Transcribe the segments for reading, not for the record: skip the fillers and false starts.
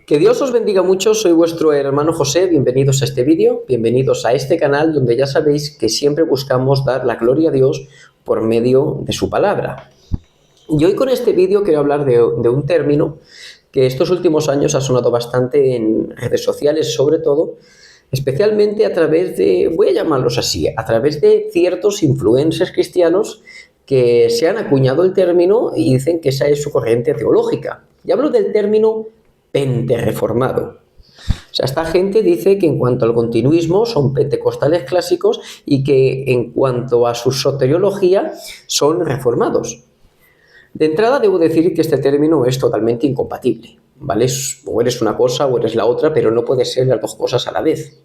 Que Dios os bendiga mucho, soy vuestro hermano José, bienvenidos a este vídeo, bienvenidos a este canal donde ya sabéis que siempre buscamos dar la gloria a Dios por medio de su palabra. Y hoy con este vídeo quiero hablar de un término que estos últimos años ha sonado bastante en redes sociales, sobre todo, especialmente a través de, voy a llamarlos así, a través de ciertos influencers cristianos que se han acuñado el término y dicen que esa es su corriente teológica. Y hablo del término penterreformado. O sea, esta gente dice que en cuanto al continuismo son pentecostales clásicos y que en cuanto a su soteriología son reformados. De entrada debo decir que este término es totalmente incompatible, ¿vale? O eres una cosa o eres la otra, pero no puede ser las dos cosas a la vez.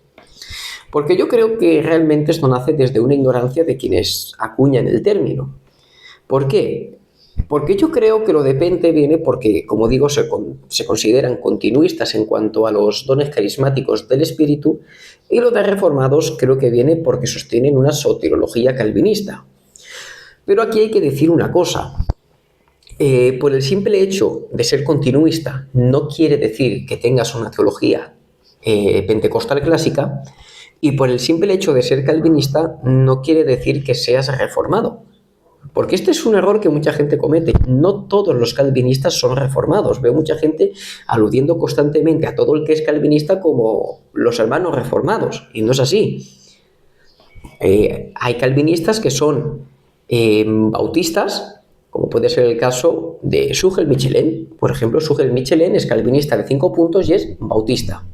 Porque yo creo que realmente esto nace desde una ignorancia de quienes acuñan el término. ¿Por qué? Porque yo creo que lo de pente viene porque, como digo, se consideran continuistas en cuanto a los dones carismáticos del Espíritu, y lo de reformados creo que viene porque sostienen una soteriología calvinista. Pero aquí hay que decir una cosa. Por el simple hecho de ser continuista no quiere decir que tengas una teología pentecostal clásica, y por el simple hecho de ser calvinista no quiere decir que seas reformado. Porque este es un error que mucha gente comete. No todos los calvinistas son reformados. Veo mucha gente aludiendo constantemente a todo el que es calvinista como los hermanos reformados, y no es así. Hay calvinistas que son bautistas, como puede ser el caso de Sugel Michelén. Por ejemplo, Sugel Michelén es calvinista de 5 puntos y es bautista.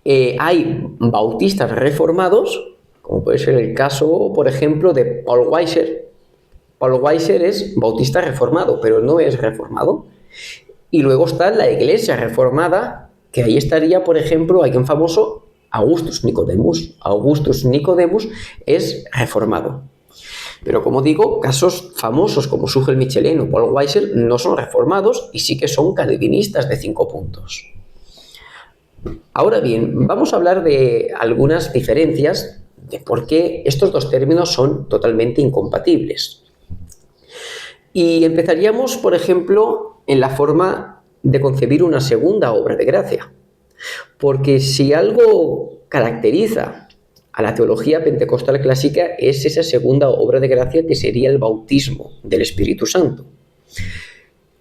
Hay bautistas reformados, como puede ser el caso, por ejemplo, de Paul Weiser. Paul Weiser es bautista reformado, pero no es reformado. Y luego está la iglesia reformada, que ahí estaría, por ejemplo, alguien famoso, Augustus Nicodemus. Augustus Nicodemus es reformado. Pero como digo, casos famosos como Sugel Michelén o Paul Weiser no son reformados y sí que son calvinistas de 5 puntos. Ahora bien, vamos a hablar de algunas diferencias de por qué estos dos términos son totalmente incompatibles. Y empezaríamos, por ejemplo, en la forma de concebir una segunda obra de gracia. Porque si algo caracteriza a la teología pentecostal clásica es esa segunda obra de gracia, que sería el bautismo del Espíritu Santo.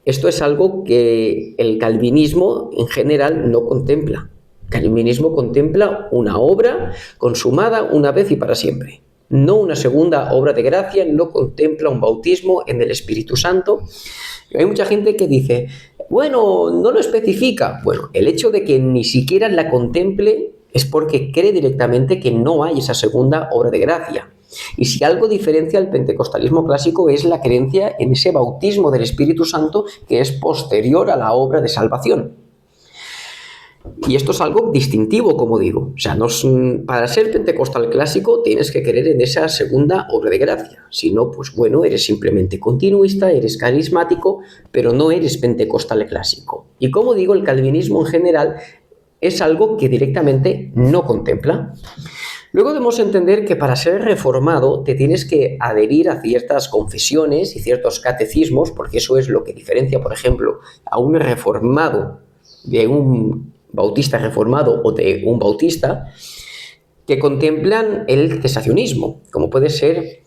Esto es algo que el calvinismo en general no contempla. El calvinismo contempla una obra consumada una vez y para siempre. No una segunda obra de gracia, no contempla un bautismo en el Espíritu Santo. Y hay mucha gente que dice, bueno, no lo especifica. Bueno, el hecho de que ni siquiera la contemple es porque cree directamente que no hay esa segunda obra de gracia. Y si algo diferencia al pentecostalismo clásico es la creencia en ese bautismo del Espíritu Santo que es posterior a la obra de salvación. Y esto es algo distintivo, como digo. O sea, para ser pentecostal clásico tienes que creer en esa segunda obra de gracia. Si no, pues bueno, eres simplemente continuista, eres carismático, pero no eres pentecostal clásico. Y como digo, el calvinismo en general es algo que directamente no contempla. Luego debemos entender que para ser reformado te tienes que adherir a ciertas confesiones y ciertos catecismos, porque eso es lo que diferencia, por ejemplo, a un reformado de un bautista reformado o de un bautista, que contemplan el cesacionismo, como puede ser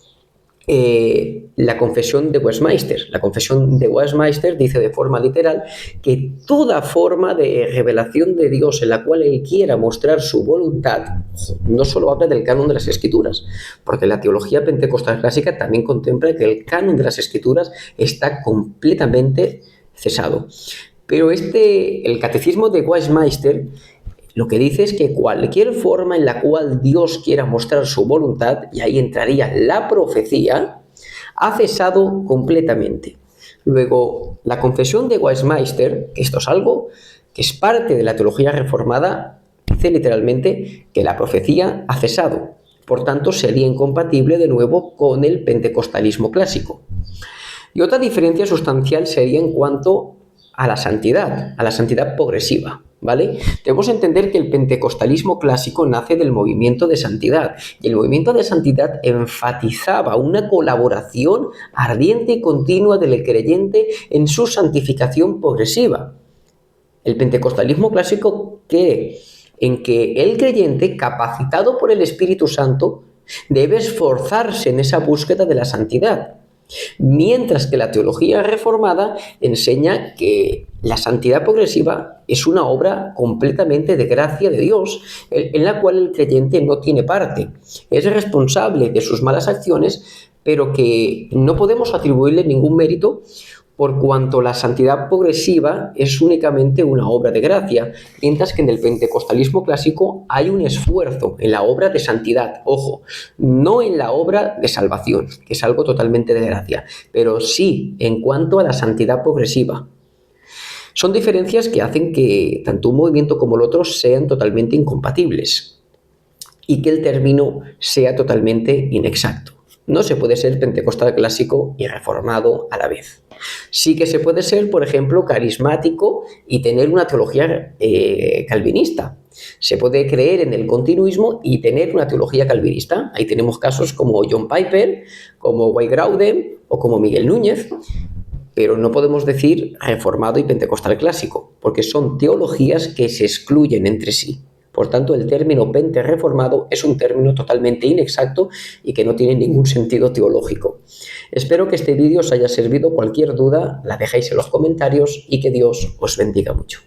la confesión de Westminster. La confesión de Westminster dice de forma literal que toda forma de revelación de Dios en la cual Él quiera mostrar su voluntad, no solo habla del canon de las Escrituras, porque la teología pentecostal clásica también contempla que el canon de las Escrituras está completamente cesado. Pero el catecismo de Westminster lo que dice es que cualquier forma en la cual Dios quiera mostrar su voluntad, y ahí entraría la profecía, ha cesado completamente. Luego, la confesión de Westminster, que esto es algo que es parte de la teología reformada, dice literalmente que la profecía ha cesado. Por tanto, sería incompatible de nuevo con el pentecostalismo clásico. Y otra diferencia sustancial sería en cuanto a la santidad progresiva, ¿vale? Debemos entender que el pentecostalismo clásico nace del movimiento de santidad, y el movimiento de santidad enfatizaba una colaboración ardiente y continua del creyente en su santificación progresiva. El pentecostalismo clásico cree en que el creyente, capacitado por el Espíritu Santo, debe esforzarse en esa búsqueda de la santidad. Mientras que la teología reformada enseña que la santidad progresiva es una obra completamente de gracia de Dios, en la cual el creyente no tiene parte. Es responsable de sus malas acciones, pero que no podemos atribuirle ningún mérito por cuanto la santidad progresiva es únicamente una obra de gracia, mientras que en el pentecostalismo clásico hay un esfuerzo en la obra de santidad, ojo, no en la obra de salvación, que es algo totalmente de gracia, pero sí en cuanto a la santidad progresiva. Son diferencias que hacen que tanto un movimiento como el otro sean totalmente incompatibles y que el término sea totalmente inexacto. No se puede ser pentecostal clásico y reformado a la vez. Sí que se puede ser, por ejemplo, carismático y tener una teología calvinista. Se puede creer en el continuismo y tener una teología calvinista. Ahí tenemos casos como John Piper, como Wayne o como Miguel Núñez, pero no podemos decir reformado y pentecostal clásico, porque son teologías que se excluyen entre sí. Por tanto, el término pente reformado es un término totalmente inexacto y que no tiene ningún sentido teológico. Espero que este vídeo os haya servido. Cualquier duda la dejáis en los comentarios y que Dios os bendiga mucho.